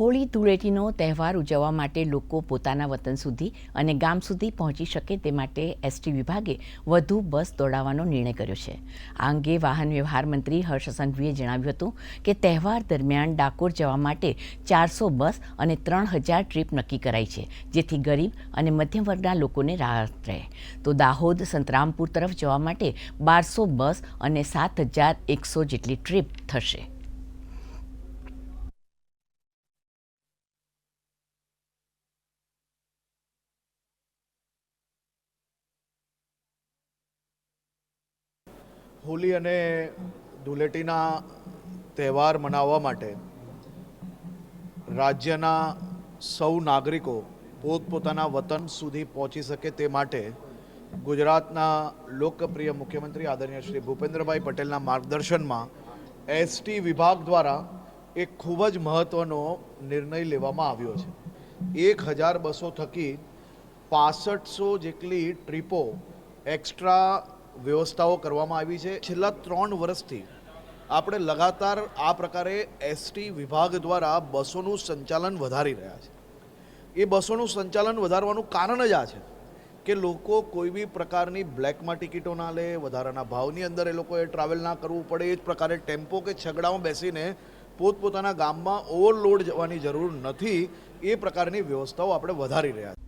હોળી ધૂળેટીનો તહેવાર ઉજવવા માટે લોકો પોતાના વતન સુધી અને ગામ સુધી પહોંચી શકે તે માટે એસટી વિભાગે વધુ બસ દોડાવવાનો નિર્ણય કર્યો છે. આ અંગે વાહન વ્યવહાર મંત્રી હર્ષ સંઘવીએ જણાવ્યું હતું કે તહેવાર દરમિયાન ડાકોર જવા માટે 400 બસ અને 3000 ટ્રીપ નક્કી કરાઈ છે, જેથી ગરીબ અને મધ્યમ વર્ગના લોકોને રાહત રહે. તો દાહોદ સંતરામપુર તરફ જવા માટે 1200 બસ અને 7100 જેટલી ટ્રીપ થશે. હોલી અને ધૂળેટીના તહેવાર મનાવવા માટે રાજ્યના સૌ નાગરિકો પોતપોતાના વતન સુધી પહોંચી શકે તે માટે ગુજરાતના લોકપ્રિય મુખ્યમંત્રી આદરણીય શ્રી ભૂપેન્દ્રભાઈ પટેલના માર્ગદર્શનમાં એસટી વિભાગ દ્વારા એક ખૂબ જ મહત્ત્વનો નિર્ણય લેવામાં આવ્યો છે. 1000 બસો થકી 6500 જેટલી ટ્રીપો એક્સ્ટ્રા વ્યવસ્થાઓ કરવામાં આવી છે. છેલ્લા 3 વર્ષથી આપણે લગાતાર આ પ્રકારે એસટી વિભાગ દ્વારા બસોનું સંચાલન વધારી રહ્યા છે. એ બસોનું સંચાલન વધારવાનું કારણ જ આ છે કે લોકો કોઈ બી પ્રકારની બ્લેકમાં ટિકિટો ના લે, વધારાના ભાવની અંદર એ લોકોએ ટ્રાવેલ ના કરવું પડે. એ જ પ્રકારે ટેમ્પો કે છગડામાં બેસીને પોતપોતાના ગામમાં ઓવરલોડ જવાની જરૂર નથી. એ પ્રકારની વ્યવસ્થાઓ આપણે વધારી રહ્યા છીએ.